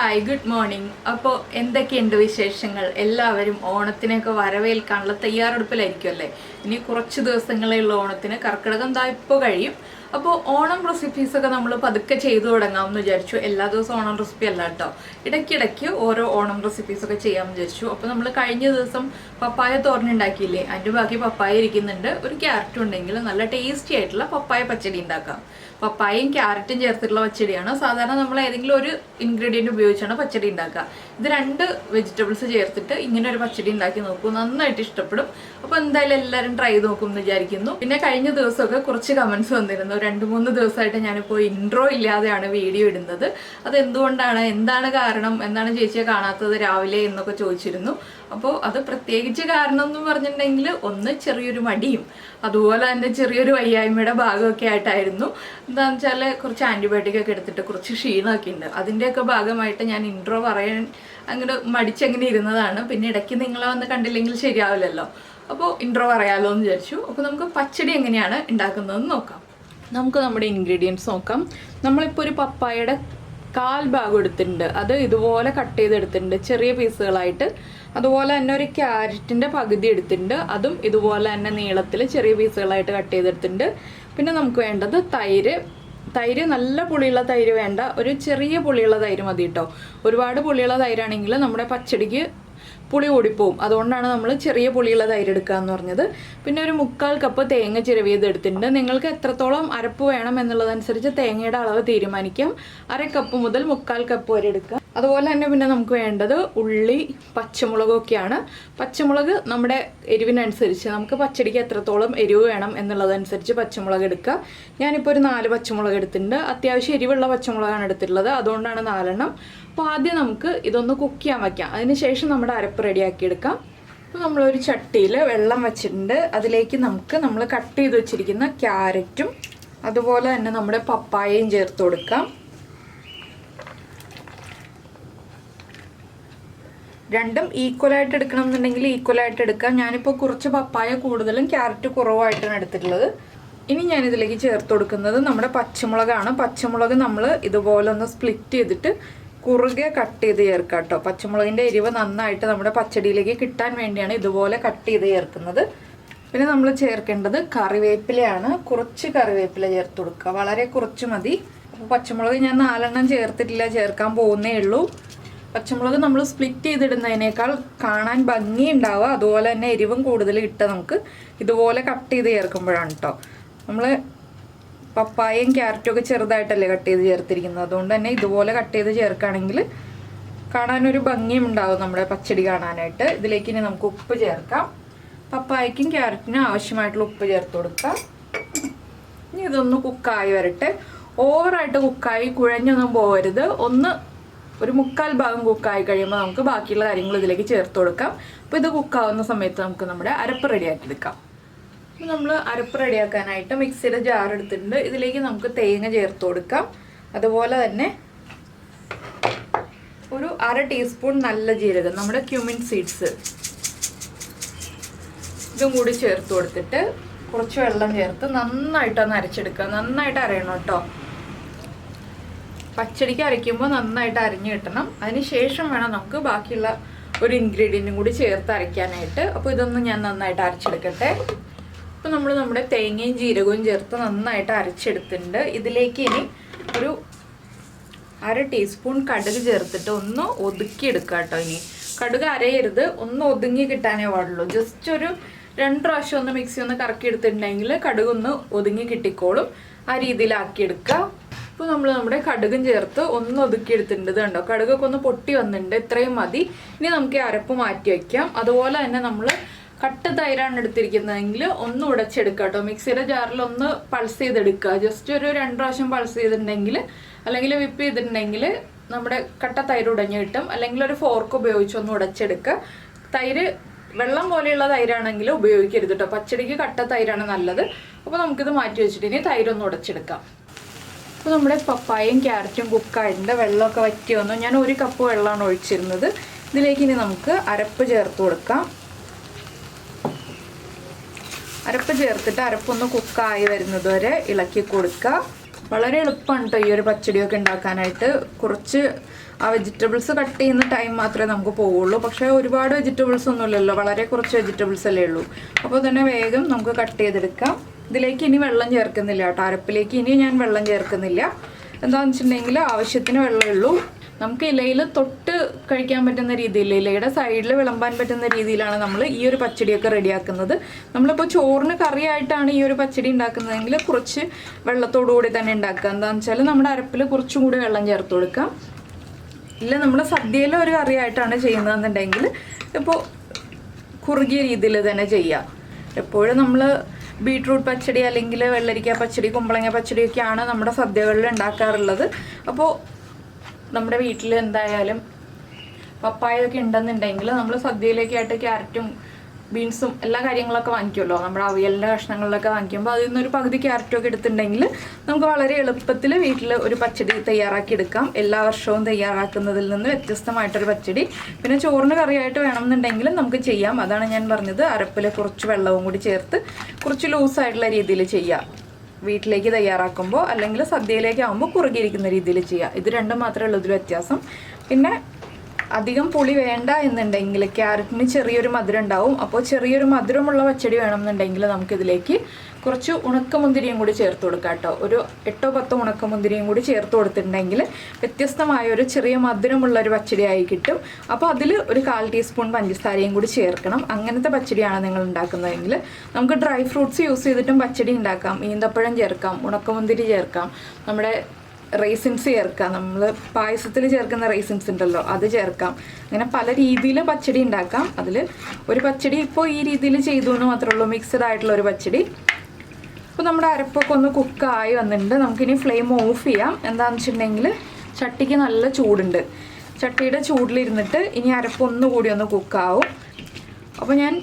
Hi good morning. അപ്പോൾ എന്തൊക്കെയുണ്ട് വിശേഷങ്ങൾ? എല്ലാവരും ഓണത്തിനൊക്കെ വരവേൽക്കാനുള്ള തയ്യാറെടുപ്പിലായിരിക്കുമല്ലേ? ഇനി കുറച്ച് ദിവസങ്ങളേ ഉള്ള ഓണത്തിന്. കർക്കിടകം ദാ ഇപ്പോൾ കഴിയും. അപ്പോൾ ഓണം റെസിപ്പീസൊക്കെ നമ്മൾ പതുക്കെ ചെയ്തു തുടങ്ങാമെന്ന് വിചാരിച്ചു. എല്ലാ ദിവസവും ഓണം റെസിപ്പി അല്ല കേട്ടോ, ഇടയ്ക്കിടയ്ക്ക് ഓരോ ഓണം റെസിപ്പീസൊക്കെ ചെയ്യാമെന്ന് വിചാരിച്ചു. അപ്പോൾ നമ്മൾ കഴിഞ്ഞ ദിവസം പപ്പായ തോരൻ ഉണ്ടാക്കിയില്ലേ, അതിൻ്റെ ബാക്കി പപ്പായ ഇരിക്കുന്നുണ്ട്. ഒരു ക്യാരറ്റും ഉണ്ടെങ്കിൽ നല്ല ടേസ്റ്റി ആയിട്ടുള്ള പപ്പായ പച്ചടി ഉണ്ടാക്കാം. പപ്പായയും ക്യാരറ്റും ചേർത്തിട്ടുള്ള പച്ചടിയാണ്. സാധാരണ നമ്മൾ ഏതെങ്കിലും ഒരു ഇൻഗ്രീഡിയൻറ്റ് ഉപയോഗിച്ചാണ് പച്ചടി ഉണ്ടാക്കുക. ഇത് രണ്ട് വെജിറ്റബിൾസ് ചേർത്തിട്ട് ഇങ്ങനെ ഒരു പച്ചടി ഉണ്ടാക്കി നോക്കൂ, നന്നായിട്ട് ഇഷ്ടപ്പെടും. അപ്പോൾ എന്തായാലും എല്ലാവരും ട്രൈ നോക്കും എന്ന് വിചാരിക്കുന്നു. പിന്നെ കഴിഞ്ഞ ദിവസമൊക്കെ കുറച്ച് കമൻസ് വന്നിരുന്നു. 2-3 ദിവസമായിട്ട് ഞാനിപ്പോൾ ഇൻട്രോ ഇല്ലാതെയാണ് വീഡിയോ ഇടുന്നത്. അതെന്തുകൊണ്ടാണ്, എന്താണ് കാരണം, എന്താണ് ചേച്ചിയെ കാണാത്തത് രാവിലെ എന്നൊക്കെ ചോദിച്ചിരുന്നു. അപ്പോൾ അത് പ്രത്യേകിച്ച് കാരണം എന്ന് പറഞ്ഞിട്ടുണ്ടെങ്കിൽ ഒന്ന് ചെറിയൊരു മടിയും അതുപോലെ തന്നെ ചെറിയൊരു വയ്യായ്മയുടെ ഭാഗമൊക്കെ ആയിട്ടായിരുന്നു. എന്താണെന്ന് വെച്ചാൽ കുറച്ച് ആൻറ്റിബയോട്ടിക് ഒക്കെ എടുത്തിട്ട് കുറച്ച് ക്ഷീണമൊക്കെ ഉണ്ട്. അതിൻ്റെയൊക്കെ ഭാഗമായിട്ട് ഞാൻ ഇൻട്രോ പറയാൻ അങ്ങനെ മടിച്ചങ്ങനെ ഇരുന്നതാണ്. പിന്നെ ഇടയ്ക്ക് നിങ്ങളെ വന്ന് കണ്ടില്ലെങ്കിൽ ശരിയാവില്ലല്ലോ, അപ്പോൾ ഇൻട്രോ പറയാമല്ലോ എന്ന് വിചാരിച്ചു. അപ്പോൾ നമുക്ക് പച്ചടി എങ്ങനെയാണ് ഉണ്ടാക്കുന്നതെന്ന് നോക്കാം. നമുക്ക് നമ്മുടെ ഇൻഗ്രീഡിയൻസ് നോക്കാം. നമ്മളിപ്പോൾ ഒരു പപ്പായയുടെ 1/4 ഭാഗം എടുത്തിട്ടുണ്ട്. അത് ഇതുപോലെ കട്ട് ചെയ്തെടുത്തിട്ടുണ്ട് ചെറിയ പീസുകളായിട്ട്. അതുപോലെ തന്നെ ഒരു ക്യാരറ്റിൻ്റെ പകുതി എടുത്തിട്ടുണ്ട്. അതും ഇതുപോലെ തന്നെ നീളത്തിൽ ചെറിയ പീസുകളായിട്ട് കട്ട് ചെയ്തെടുത്തിട്ടുണ്ട്. പിന്നെ നമുക്ക് വേണ്ടത് തൈര് നല്ല പുളിയുള്ള തൈര് വേണ്ട, ഒരു ചെറിയ പുളിയുള്ള തൈര് മതി കേട്ടോ. ഒരുപാട് പുളിയുള്ള തൈരാണെങ്കിൽ നമ്മുടെ പച്ചടിക്ക് പുളി കൂടിപ്പോവും. അതുകൊണ്ടാണ് നമ്മൾ ചെറിയ പുളിയുള്ള തൈര് എടുക്കുക എന്ന് പറഞ്ഞത്. പിന്നെ ഒരു 1/4 കപ്പ് തേങ്ങ ചിരവിയത് എടുത്തിട്ടുണ്ട്. നിങ്ങൾക്ക് എത്രത്തോളം അരപ്പ് വേണം എന്നുള്ളതനുസരിച്ച് തേങ്ങയുടെ അളവ് തീരുമാനിക്കാം. 1/2 കപ്പ് മുതൽ 1/4 കപ്പ് വരെ എടുക്കാം. അതുപോലെ തന്നെ പിന്നെ നമുക്ക് വേണ്ടത് ഉള്ളി, പച്ചമുളകൊക്കെയാണ്. പച്ചമുളക് നമ്മുടെ എരിവിനനുസരിച്ച്, നമുക്ക് പച്ചടിക്ക് എത്രത്തോളം എരിവ് വേണം എന്നുള്ളതനുസരിച്ച് പച്ചമുളക് എടുക്കുക. ഞാനിപ്പോൾ ഒരു 4 പച്ചമുളക് എടുത്തിട്ടുണ്ട്. അത്യാവശ്യം എരിവുള്ള പച്ചമുളകാണ് എടുത്തിട്ടുള്ളത്, അതുകൊണ്ടാണ് 4 എണ്ണം. അപ്പോൾ ആദ്യം നമുക്ക് ഇതൊന്ന് കുക്ക് ചെയ്യാൻ വയ്ക്കാം. അതിനുശേഷം നമ്മുടെ അരപ്പ് റെഡിയാക്കി എടുക്കാം. അപ്പോൾ നമ്മളൊരു ചട്ടിയിൽ വെള്ളം വെച്ചിട്ടുണ്ട്. അതിലേക്ക് നമ്മൾ കട്ട് ചെയ്ത് വെച്ചിരിക്കുന്ന ക്യാരറ്റും അതുപോലെ തന്നെ നമ്മുടെ പപ്പായയും ചേർത്ത് കൊടുക്കാം. രണ്ടും ഈക്വലായിട്ട് എടുക്കണം എന്നുണ്ടെങ്കിൽ ഈക്വലായിട്ട് എടുക്കാം. ഞാനിപ്പോൾ കുറച്ച് പപ്പായ കൂടുതലും ക്യാരറ്റ് കുറവായിട്ടാണ് എടുത്തിട്ടുള്ളത്. ഇനി ഞാനിതിലേക്ക് ചേർത്ത് കൊടുക്കുന്നത് നമ്മുടെ പച്ചമുളകാണ്. പച്ചമുളക് നമ്മൾ ഇതുപോലെ ഒന്ന് സ്പ്ലിറ്റ് ചെയ്തിട്ട് കുറുകെ കട്ട് ചെയ്ത് ചേർക്കാം കേട്ടോ. പച്ചമുളകിൻ്റെ എരിവ് നന്നായിട്ട് നമ്മുടെ പച്ചടിയിലേക്ക് കിട്ടാൻ വേണ്ടിയാണ് ഇതുപോലെ കട്ട് ചെയ്ത് ചേർക്കുന്നത്. പിന്നെ നമ്മൾ ചേർക്കേണ്ടത് കറിവേപ്പിലയാണ്. കുറച്ച് കറിവേപ്പില ചേർത്ത് കൊടുക്കുക, വളരെ കുറച്ച് മതി. അപ്പോൾ പച്ചമുളക് ഞാൻ 4 എണ്ണം ചേർത്തിട്ടില്ല, ചേർക്കാൻ പോകുന്നേ ഉള്ളൂ. പച്ചമുളക് നമ്മൾ സ്പ്ലിറ്റ് ചെയ്തിടുന്നതിനേക്കാൾ കാണാൻ ഭംഗി ഉണ്ടാവുക, അതുപോലെ തന്നെ എരിവും കൂടുതൽ കിട്ടുക നമുക്ക് ഇതുപോലെ കട്ട് ചെയ്ത് ചേർക്കുമ്പോഴാണ് കേട്ടോ. നമ്മൾ പപ്പായയും ക്യാരറ്റും ഒക്കെ ചെറുതായിട്ടല്ലേ കട്ട് ചെയ്ത് ചേർത്തിരിക്കുന്നത്, അതുകൊണ്ട് തന്നെ ഇതുപോലെ കട്ട് ചെയ്ത് ചേർക്കുകയാണെങ്കിൽ കാണാനൊരു ഭംഗിയും ഉണ്ടാവും നമ്മുടെ പച്ചടി കാണാനായിട്ട്. ഇതിലേക്ക് ഇനി നമുക്ക് ഉപ്പ് ചേർക്കാം. പപ്പായയ്ക്കും ക്യാരറ്റിനും ആവശ്യമായിട്ടുള്ള ഉപ്പ് ചേർത്ത് കൊടുക്കാം. ഇനി ഇതൊന്ന് കുക്കായി വരട്ടെ. ഓവറായിട്ട് കുക്കായി കുഴഞ്ഞൊന്നും പോകരുത്. ഒരു 1/4 ഭാഗം കുക്കായി കഴിയുമ്പോൾ നമുക്ക് ബാക്കിയുള്ള കാര്യങ്ങൾ ഇതിലേക്ക് ചേർത്ത് കൊടുക്കാം. അപ്പോൾ ഇത് കുക്കാവുന്ന സമയത്ത് നമുക്ക് നമ്മുടെ അരപ്പ് റെഡിയാക്കി എടുക്കാം. അപ്പോൾ നമ്മൾ അരപ്പ് റെഡിയാക്കാനായിട്ട് മിക്സിയുടെ ജാർ എടുത്തിട്ടുണ്ട്. ഇതിലേക്ക് നമുക്ക് തേങ്ങ ചേർത്ത് കൊടുക്കാം. അതുപോലെ തന്നെ ഒരു 1/2 ടീസ്പൂൺ നല്ല ജീരകം, നമ്മുടെ ക്യുമിൻ സീഡ്സ്, ഇതും കൂടി ചേർത്ത് കൊടുത്തിട്ട് കുറച്ച് വെള്ളം ചേർത്ത് നന്നായിട്ടൊന്ന് അരച്ചെടുക്കുക. നന്നായിട്ട് അരയണം കേട്ടോ. പച്ചടിക്ക് അരയ്ക്കുമ്പോൾ നന്നായിട്ട് അരഞ്ഞു കിട്ടണം. അതിന് ശേഷം വേണം നമുക്ക് ബാക്കിയുള്ള ഒരു ഇൻഗ്രീഡിയൻറ്റും കൂടി ചേർത്ത് അരയ്ക്കാനായിട്ട്. അപ്പോൾ ഇതൊന്ന് ഞാൻ നന്നായിട്ട് അരച്ചെടുക്കട്ടെ. അപ്പോൾ നമ്മൾ നമ്മുടെ തേങ്ങയും ജീരകവും ചേർത്ത് നന്നായിട്ട് അരച്ചെടുത്തിട്ടുണ്ട്. ഇതിലേക്ക് ഇനി ഒരു 1/2 ടീസ്പൂൺ കടുക് ചേർത്തിട്ട് ഒന്ന് ഒതുക്കിയെടുക്കുക കേട്ടോ. ഇനി കടുക് അരയരുത്, ഒന്ന് ഒതുങ്ങി കിട്ടാനേ പാടുള്ളൂ. ജസ്റ്റ് ഒരു 2 പ്രാവശ്യം ഒന്ന് മിക്സി ഒന്ന് കറക്കി എടുത്തിട്ടുണ്ടെങ്കിൽ കടുക് ഒന്ന് ഒതുങ്ങി കിട്ടിക്കോളും. ആ രീതിയിലാക്കിയെടുക്കുക. ഇപ്പോൾ നമ്മൾ നമ്മുടെ കടുകും ചേർത്ത് ഒന്ന് ഒതുക്കി എടുത്തിട്ടുണ്ട്. കണ്ടോ, കടുകൊക്കെ ഒന്ന് പൊട്ടി വന്നിട്ടുണ്ട്. ഇത്രയും മതി. ഇനി നമുക്ക് അരപ്പ് മാറ്റി വയ്ക്കാം. അതുപോലെ തന്നെ നമ്മൾ കട്ട തൈരാണ് എടുത്തിരിക്കുന്നതെങ്കിൽ ഒന്ന് ഉടച്ചെടുക്കുക കേട്ടോ. മിക്സിയുടെ ജാറിൽ ഒന്ന് പൾസ് ചെയ്തെടുക്കുക. ജസ്റ്റ് ഒരു 2 പ്രാവശ്യം പൾസ് ചെയ്തിട്ടുണ്ടെങ്കിൽ, അല്ലെങ്കിൽ വിപ്പ് ചെയ്തിട്ടുണ്ടെങ്കിൽ നമ്മുടെ കട്ട തൈര് ഉടഞ്ഞു കിട്ടും. അല്ലെങ്കിൽ ഒരു ഫോർക്ക് ഉപയോഗിച്ച് ഒന്ന് ഉടച്ചെടുക്കുക. തൈര് വെള്ളം പോലെയുള്ള തൈരാണെങ്കിൽ ഉപയോഗിക്കരുത് കേട്ടോ. പച്ചടിക്ക് കട്ട തൈരാണ് നല്ലത്. അപ്പോൾ നമുക്കിത് മാറ്റി വെച്ചിട്ട് ഇനി തൈരൊന്ന് ഉടച്ചെടുക്കാം. അപ്പോൾ നമ്മുടെ പപ്പായയും ക്യാരറ്റും കുക്കായിട്ടുണ്ട്. വെള്ളമൊക്കെ വറ്റി വന്നു. ഞാൻ 1 കപ്പ് വെള്ളമാണ് ഒഴിച്ചിരുന്നത്. ഇതിലേക്ക് ഇനി നമുക്ക് അരപ്പ് ചേർത്ത് കൊടുക്കാം. അരപ്പ് ചേർത്തിട്ട് അരപ്പൊന്ന് കുക്കായി വരുന്നത് വരെ ഇളക്കി കൊടുക്കുക. വളരെ എളുപ്പമാണ് കേട്ടോ ഈ ഒരു പച്ചടിയൊക്കെ ഉണ്ടാക്കാനായിട്ട്. കുറച്ച് ആ വെജിറ്റബിൾസ് കട്ട് ചെയ്യുന്ന ടൈം മാത്രമേ നമുക്ക് പോവുള്ളൂ. പക്ഷേ ഒരുപാട് വെജിറ്റബിൾസ് ഒന്നുമില്ലല്ലോ, വളരെ കുറച്ച് വെജിറ്റബിൾസ് അല്ലേ ഉള്ളൂ. അപ്പോൾ തന്നെ വേഗം നമുക്ക് കട്ട് ചെയ്തെടുക്കാം. ഇതിലേക്ക് ഇനി വെള്ളം ചേർക്കുന്നില്ല കേട്ടോ, അരപ്പിലേക്ക് ഇനി ഞാൻ വെള്ളം ചേർക്കുന്നില്ല. എന്താണെന്ന് വെച്ചിട്ടുണ്ടെങ്കിൽ ആവശ്യത്തിന് വെള്ളമേ ഉള്ളൂ. നമുക്ക് ഇലയിൽ തൊട്ട് കഴിക്കാൻ പറ്റുന്ന രീതിയിൽ, ഇലയുടെ സൈഡിൽ വിളമ്പാൻ പറ്റുന്ന രീതിയിലാണ് നമ്മൾ ഈ ഒരു പച്ചടിയൊക്കെ റെഡിയാക്കുന്നത്. നമ്മളിപ്പോൾ ചോറിന് കറിയായിട്ടാണ് ഈ ഒരു പച്ചടി ഉണ്ടാക്കുന്നതെങ്കിൽ കുറച്ച് വെള്ളത്തോടുകൂടി തന്നെ ഉണ്ടാക്കുക. എന്താണെന്ന് വെച്ചാൽ നമ്മുടെ അരപ്പിൽ കുറച്ചും കൂടി വെള്ളം ചേർത്ത് കൊടുക്കാം. ഇല്ല നമ്മൾ സദ്യയിൽ ഒരു കറിയായിട്ടാണ് ചെയ്യുന്നതെന്നുണ്ടെങ്കിൽ ഇപ്പോൾ കുറുകിയ രീതിയിൽ തന്നെ ചെയ്യാം. എപ്പോഴും നമ്മൾ ബീട്രൂട്ട് പച്ചടി അല്ലെങ്കിൽ വെള്ളരിക്ക പച്ചടി, കുമ്പളങ്ങ പച്ചടിയൊക്കെയാണ് നമ്മുടെ സദ്യകളിൽ ഉണ്ടാക്കാറുള്ളത്. അപ്പോൾ നമ്മുടെ വീട്ടിൽ എന്തായാലും പപ്പായൊക്കെ ഉണ്ടെന്നുണ്ടെങ്കിൽ നമ്മൾ സദ്യയിലേക്കായിട്ട് ക്യാരറ്റും ബീൻസും എല്ലാ കാര്യങ്ങളൊക്കെ വാങ്ങിക്കുമല്ലോ. നമ്മുടെ അവിയലിൻ്റെ കഷ്ണങ്ങളിലൊക്കെ വാങ്ങിക്കുമ്പോൾ അതിൽ നിന്നൊരു പകുതി ക്യാരറ്റൊക്കെ എടുത്തിട്ടുണ്ടെങ്കിൽ നമുക്ക് വളരെ എളുപ്പത്തിൽ വീട്ടിൽ ഒരു പച്ചടി തയ്യാറാക്കി എടുക്കാം. എല്ലാ വർഷവും തയ്യാറാക്കുന്നതിൽ നിന്ന് വ്യത്യസ്തമായിട്ടൊരു പച്ചടി. പിന്നെ ചോറിന് കറിയായിട്ട് വേണമെന്നുണ്ടെങ്കിൽ നമുക്ക് ചെയ്യാം. അതാണ് ഞാൻ പറഞ്ഞത്, അരപ്പിൽ കുറച്ച് വെള്ളവും കൂടി ചേർത്ത് കുറച്ച് ലൂസായിട്ടുള്ള രീതിയിൽ ചെയ്യാം വീട്ടിലേക്ക് തയ്യാറാക്കുമ്പോൾ. അല്ലെങ്കിൽ സദ്യയിലേക്ക് ആകുമ്പോൾ കുറുകിയിരിക്കുന്ന രീതിയിൽ ചെയ്യുക. ഇത് രണ്ടും മാത്രമേ ഉള്ളൂ ഇതിൽ വ്യത്യാസം. പിന്നെ അധികം പുളി വേണ്ട എന്നുണ്ടെങ്കിൽ ക്യാരറ്റിന് ചെറിയൊരു മധുരം ഉണ്ടാവും. അപ്പോൾ ചെറിയൊരു മധുരമുള്ള പച്ചടി വേണമെന്നുണ്ടെങ്കിൽ നമുക്കിതിലേക്ക് കുറച്ച് ഉണക്കമുന്തിരിയും കൂടി ചേർത്ത് കൊടുക്കാം കേട്ടോ. ഒരു 8-10 ഉണക്കമുന്തിരിയും കൂടി ചേർത്ത് കൊടുത്തിട്ടുണ്ടെങ്കിൽ വ്യത്യസ്തമായ ഒരു ചെറിയ മധുരമുള്ള ഒരു പച്ചടിയായി കിട്ടും. അപ്പോൾ അതിൽ ഒരു 1/4 ടീസ്പൂൺ പഞ്ചസാരയും കൂടി ചേർക്കണം. അങ്ങനത്തെ പച്ചടിയാണ് നിങ്ങൾ ഉണ്ടാക്കുന്നതെങ്കിൽ. നമുക്ക് ഡ്രൈ ഫ്രൂട്ട്സ് യൂസ് ചെയ്തിട്ടും പച്ചടി ഉണ്ടാക്കാം. ഈന്തപ്പഴം ചേർക്കാം, ഉണക്കമുന്തിരി ചേർക്കാം, നമ്മുടെ റൈസിൻസ് ചേർക്കാം, നമ്മൾ പായസത്തിൽ ചേർക്കുന്ന റൈസിൻസ് ഉണ്ടല്ലോ അത് ചേർക്കാം. അങ്ങനെ പല രീതിയിൽ പച്ചടി ഉണ്ടാക്കാം. അതിൽ ഒരു പച്ചടി ഇപ്പോൾ ഈ രീതിയിൽ ചെയ്തു എന്ന് മാത്രമേ ഉള്ളൂ, മിക്സഡ് ആയിട്ടുള്ള ഒരു പച്ചടി. അപ്പോൾ നമ്മുടെ അരപ്പൊക്കെ ഒന്ന് കുക്കായി വന്നിട്ടുണ്ട്. നമുക്കിനി ഫ്ലെയിം ഓഫ് ചെയ്യാം. എന്താണെന്ന് വെച്ചിട്ടുണ്ടെങ്കിൽ ചട്ടിക്ക് നല്ല ചൂടുണ്ട്. ചട്ടിയുടെ ചൂടിലിരുന്നിട്ട് ഇനി അരപ്പ് ഒന്നുകൂടി ഒന്ന് കുക്കാവും. അപ്പോൾ ഞാൻ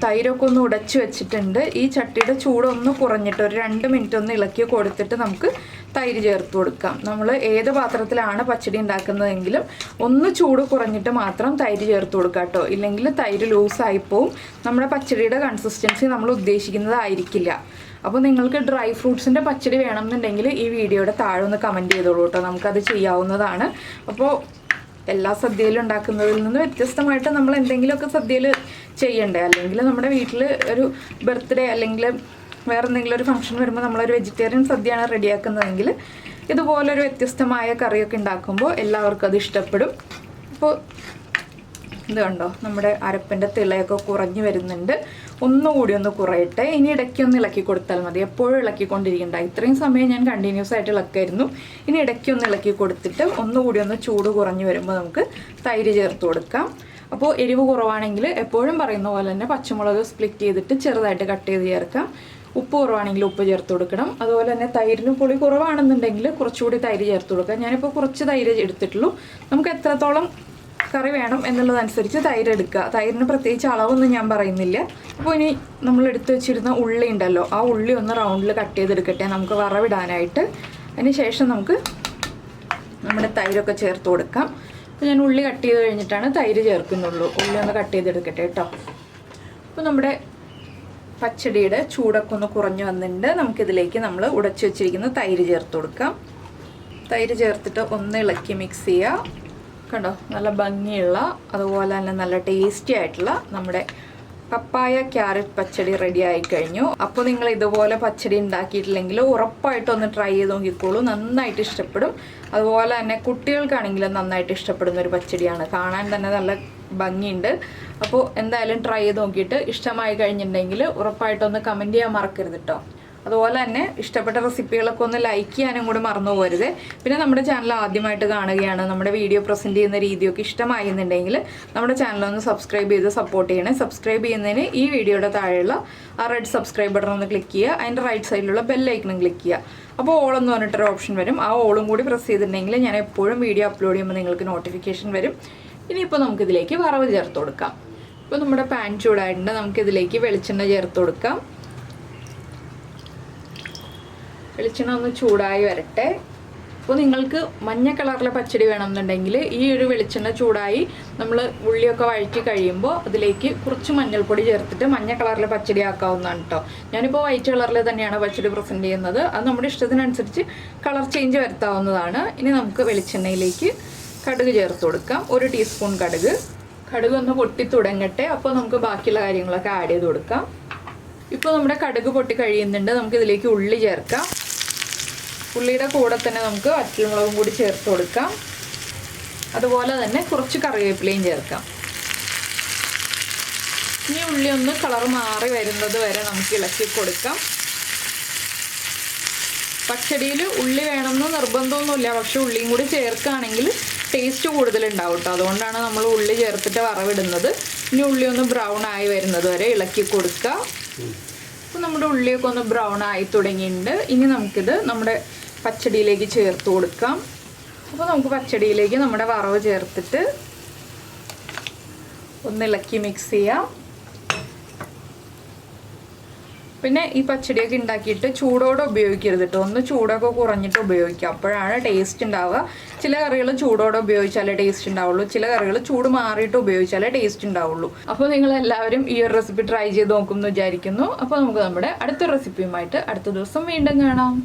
തൈരൊക്കെ ഒന്ന് ഉടച്ച് വെച്ചിട്ടുണ്ട്. ഈ ചട്ടിയുടെ ചൂടൊന്ന് കുറഞ്ഞിട്ട് ഒരു 2 മിനിറ്റ് ഒന്ന് ഇളക്കി കൊടുത്തിട്ട് നമുക്ക് തൈര് ചേർത്ത് കൊടുക്കാം. നമ്മൾ ഏത് പാത്രത്തിലാണ് പച്ചടി ഉണ്ടാക്കുന്നതെങ്കിലും ഒന്ന് ചൂട് കുറഞ്ഞിട്ട് മാത്രം തൈര് ചേർത്ത് കൊടുക്കാം കേട്ടോ. ഇല്ലെങ്കിൽ തൈര് ലൂസായിപ്പോവും, നമ്മുടെ പച്ചടിയുടെ കൺസിസ്റ്റൻസി നമ്മൾ ഉദ്ദേശിക്കുന്നതായിരിക്കില്ല. അപ്പോൾ നിങ്ങൾക്ക് ഡ്രൈ ഫ്രൂട്ട്സിൻ്റെ പച്ചടി വേണമെന്നുണ്ടെങ്കിൽ ഈ വീഡിയോയുടെ താഴെ ഒന്ന് കമൻറ്റ് ചെയ്തോളൂ കേട്ടോ, നമുക്കത് ചെയ്യാവുന്നതാണ്. അപ്പോൾ എല്ലാ സദ്യയിലും ഉണ്ടാക്കുന്നതിൽ നിന്ന് വ്യത്യസ്തമായിട്ട് നമ്മൾ എന്തെങ്കിലുമൊക്കെ സദ്യയിൽ ചെയ്യണ്ടേ. അല്ലെങ്കിൽ നമ്മുടെ വീട്ടിൽ ഒരു ബർത്ത്ഡേ അല്ലെങ്കിൽ വേറെ എന്തെങ്കിലും ഒരു ഫംഗ്ഷൻ വരുമ്പോൾ നമ്മളൊരു വെജിറ്റേറിയൻ സദ്യയാണ് റെഡിയാക്കുന്നതെങ്കിൽ ഇതുപോലൊരു വ്യത്യസ്തമായ കറിയൊക്കെ ഉണ്ടാക്കുമ്പോൾ എല്ലാവർക്കും അത് ഇഷ്ടപ്പെടും. അപ്പോൾ ഇത് കണ്ടോ, നമ്മുടെ അരപ്പിൻ്റെ തിളയൊക്കെ കുറഞ്ഞു വരുന്നുണ്ട്. ഒന്നുകൂടി ഒന്ന് കുറയട്ടെ. ഇനി ഇടയ്ക്കൊന്ന് ഇളക്കി കൊടുത്താൽ മതി, എപ്പോഴും ഇളക്കിക്കൊണ്ടിരിക്കണ്ട. ഇത്രയും സമയം ഞാൻ കണ്ടിന്യൂസ് ആയിട്ട് ഇളക്കായിരുന്നു. ഇനി ഇടയ്ക്കൊന്ന് ഇളക്കി കൊടുത്തിട്ട് ഒന്നുകൂടി ഒന്ന് ചൂട് കുറഞ്ഞു വരുമ്പോൾ നമുക്ക് തൈര് ചേർത്ത് കൊടുക്കാം. അപ്പോൾ എരിവ് കുറവാണെങ്കിൽ എപ്പോഴും പറയുന്ന പോലെ തന്നെ പച്ചമുളക് സ്പ്ലിറ്റ് ചെയ്തിട്ട് ചെറുതായിട്ട് കട്ട് ചെയ്ത് ചേർക്കാം. ഉപ്പ് കുറവാണെങ്കിൽ ഉപ്പ് ചേർത്ത് കൊടുക്കണം. അതുപോലെ തന്നെ തൈരിന് പുളി കുറവാണെന്നുണ്ടെങ്കിൽ കുറച്ചുകൂടി തൈര് ചേർത്ത് കൊടുക്കാം. ഞാനിപ്പോൾ കുറച്ച് തൈര് എടുത്തിട്ടുള്ളൂ. നമുക്ക് എത്രത്തോളം കറി വേണം എന്നുള്ളതനുസരിച്ച് തൈര് എടുക്കുക. തൈരിന് പ്രത്യേകിച്ച് അളവൊന്നും ഞാൻ പറയുന്നില്ല. അപ്പോൾ ഇനി നമ്മൾ എടുത്ത് വെച്ചിരുന്ന ഉള്ളി ഉണ്ടല്ലോ, ആ ഉള്ളി ഒന്ന് റൗണ്ടിൽ കട്ട് ചെയ്തെടുക്കട്ടെ നമുക്ക് വറവിടാനായിട്ട്. അതിന് ശേഷം നമുക്ക് നമ്മുടെ തൈരൊക്കെ ചേർത്ത് കൊടുക്കാം. അപ്പോൾ ഞാൻ ഉള്ളി കട്ട് ചെയ്ത് കഴിഞ്ഞിട്ടാണ് തൈര് ചേർക്കുന്നുള്ളൂ. ഉള്ളി ഒന്ന് കട്ട് ചെയ്തെടുക്കട്ടെ കേട്ടോ. അപ്പോൾ നമ്മുടെ പച്ചടിയുടെ ചൂടൊക്കെ ഒന്ന് കുറഞ്ഞു വന്നിട്ടുണ്ട്. നമുക്കിതിലേക്ക് നമ്മൾ ഉടച്ചു വെച്ചിരിക്കുന്ന തൈര് ചേർത്ത് കൊടുക്കാം. തൈര് ചേർത്തിട്ട് ഒന്ന് ഇളക്കി മിക്സ് ചെയ്യുക. കണ്ടോ, നല്ല ഭംഗിയുള്ള അതുപോലെ തന്നെ നല്ല ടേസ്റ്റി ആയിട്ടുള്ള നമ്മുടെ പപ്പായ ക്യാരറ്റ് പച്ചടി റെഡി ആയി കഴിഞ്ഞു. അപ്പോൾ നിങ്ങൾ ഇതുപോലെ പച്ചടി ഉണ്ടാക്കിയിട്ടില്ലെങ്കിൽ ഉറപ്പായിട്ടൊന്ന് ട്രൈ ചെയ്ത് നോക്കിക്കോളൂ, നന്നായിട്ട് ഇഷ്ടപ്പെടും. അതുപോലെ തന്നെ കുട്ടികൾക്കാണെങ്കിലും നന്നായിട്ട് ഇഷ്ടപ്പെടുന്ന ഒരു പച്ചടിയാണ്, കാണാൻ തന്നെ നല്ല ഭംഗിയുണ്ട്. അപ്പോൾ എന്തായാലും ട്രൈ ചെയ്ത് നോക്കിയിട്ട് ഇഷ്ടമായി കഴിഞ്ഞിട്ടുണ്ടെങ്കിൽ ഉറപ്പായിട്ടൊന്ന് കമൻറ്റ് ചെയ്യാൻ മറക്കരുത് കേട്ടോ. അതുപോലെ തന്നെ ഇഷ്ടപ്പെട്ട റെസിപ്പികളൊക്കെ ഒന്ന് ലൈക്ക് ചെയ്യാനും കൂടി മറന്നു പോകരുത്. പിന്നെ നമ്മുടെ ചാനൽ ആദ്യമായിട്ട് കാണുകയാണ്, നമ്മുടെ വീഡിയോ പ്രസൻറ്റ് ചെയ്യുന്ന രീതിയൊക്കെ ഇഷ്ടമായിരുന്നുണ്ടെങ്കിൽ നമ്മുടെ ചാനലൊന്ന് സബ്സ്ക്രൈബ് ചെയ്ത് സപ്പോർട്ട് ചെയ്യണേ. സബ്സ്ക്രൈബ് ചെയ്യുന്നതിന് ഈ വീഡിയോയുടെ താഴെയുള്ള ആ റെഡ് സബ്സ്ക്രൈബ് ബട്ടൺ ഒന്ന് ക്ലിക്ക് ചെയ്യുക. അതിൻ്റെ റൈറ്റ് സൈഡിലുള്ള ബെല്ലൈക്കണും ക്ലിക്ക് ചെയ്യുക. അപ്പോൾ ഓളെന്ന് പറഞ്ഞിട്ടൊരു ഓപ്ഷൻ വരും. ആ ഓളും കൂടി പ്രസ് ചെയ്തിട്ടുണ്ടെങ്കിൽ ഞാൻ എപ്പോഴും വീഡിയോ അപ്ലോഡ് ചെയ്യുമ്പോൾ നിങ്ങൾക്ക് നോട്ടിഫിക്കേഷൻ വരും. ഇനിയിപ്പോൾ നമുക്കിതിലേക്ക് വറവ് ചേർത്ത് കൊടുക്കാം. ഇപ്പോൾ നമ്മുടെ പാൻ ചൂടായിട്ടുണ്ട്. നമുക്കിതിലേക്ക് വെളിച്ചെണ്ണ ചേർത്ത് കൊടുക്കാം. വെളിച്ചെണ്ണ ഒന്ന് ചൂടായി വരട്ടെ. അപ്പോൾ നിങ്ങൾക്ക് മഞ്ഞ കളറിലെ പച്ചടി വേണമെന്നുണ്ടെങ്കിൽ ഈ ഒരു വെളിച്ചെണ്ണ ചൂടായി നമ്മൾ ഉള്ളിയൊക്കെ വഴറ്റി കഴിയുമ്പോൾ അതിലേക്ക് കുറച്ച് മഞ്ഞൾപ്പൊടി ചേർത്തിട്ട് മഞ്ഞ കളറിലെ പച്ചടി ആക്കാവുന്നതാണ് കേട്ടോ. ഞാനിപ്പോൾ വൈറ്റ് കളറിൽ തന്നെയാണ് പച്ചടി പ്രസൻറ്റ് ചെയ്യുന്നത്. അത് നമ്മുടെ ഇഷ്ടത്തിനനുസരിച്ച് കളർ ചേഞ്ച് വരുത്താവുന്നതാണ്. ഇനി നമുക്ക് വെളിച്ചെണ്ണയിലേക്ക് കടുക് ചേർത്ത് കൊടുക്കാം. 1 ടീസ്പൂൺ കടുക് ഒന്ന് പൊട്ടി തുടങ്ങട്ടെ. അപ്പോൾ നമുക്ക് ബാക്കിയുള്ള കാര്യങ്ങളൊക്കെ ആഡ് ചെയ്ത് കൊടുക്കാം. ഇപ്പോൾ നമ്മുടെ കടുക് പൊട്ടി കഴിയുന്നുണ്ട്. നമുക്കിതിലേക്ക് ഉള്ളി ചേർക്കാം. ഉള്ളിയുടെ കൂടെ തന്നെ നമുക്ക് വറ്റൽമുളകും കൂടി ചേർത്ത് കൊടുക്കാം. അതുപോലെ തന്നെ കുറച്ച് കറിവേപ്പിലയും ചേർക്കാം. ഇനി ഉള്ളി ഒന്ന് കളർ മാറി വരുന്നത് വരെ നമുക്ക് ഇളക്കി കൊടുക്കാം. പച്ചടിയിൽ ഉള്ളി വേണമെന്ന് നിർബന്ധമൊന്നുമില്ല, പക്ഷെ ഉള്ളിയും കൂടി ചേർക്കുകയാണെങ്കിൽ ടേസ്റ്റ് കൂടുതലുണ്ടാവും കേട്ടോ. അതുകൊണ്ടാണ് നമ്മൾ ഉള്ളി ചേർത്തിട്ട് വറവിടുന്നത്. ഇനി ഉള്ളി ഒന്ന് ബ്രൗൺ ആയി വരുന്നത് വരെ ഇളക്കി കൊടുക്കുക. അപ്പോൾ നമ്മുടെ ഉള്ളിയൊക്കെ ഒന്ന് ബ്രൗൺ ആയി തുടങ്ങിയിട്ടുണ്ട്. ഇനി നമുക്കിത് നമ്മുടെ പച്ചടിയിലേക്ക് ചേർത്ത് കൊടുക്കാം. അപ്പോൾ നമുക്ക് പച്ചടിയിലേക്ക് നമ്മുടെ വറവ് ചേർത്തിട്ട് ഒന്ന് ഇളക്കി മിക്സ് ചെയ്യാം. പിന്നെ ഈ പച്ചടിയൊക്കെ ഉണ്ടാക്കിയിട്ട് ചൂടോടെ ഉപയോഗിക്കരുത് കേട്ടോ. ഒന്ന് ചൂടൊക്കെ കുറഞ്ഞിട്ട് ഉപയോഗിക്കുക, അപ്പോഴാണ് ടേസ്റ്റ് ഉണ്ടാവുക. ചില കറികൾ ചൂടോടെ ഉപയോഗിച്ചാലേ ടേസ്റ്റ് ഉണ്ടാവുള്ളൂ, ചില കറികൾ ചൂട് മാറിയിട്ട് ഉപയോഗിച്ചാലേ ടേസ്റ്റ് ഉണ്ടാവുള്ളൂ. അപ്പോൾ നിങ്ങൾ എല്ലാവരും ഈ ഒരു റെസിപ്പി ട്രൈ ചെയ്ത് നോക്കും എന്ന് വിചാരിക്കുന്നു. അപ്പോൾ നമുക്ക് നമ്മുടെ അടുത്ത റെസിപ്പിയുമായിട്ട് അടുത്ത ദിവസം വീണ്ടും കാണാം.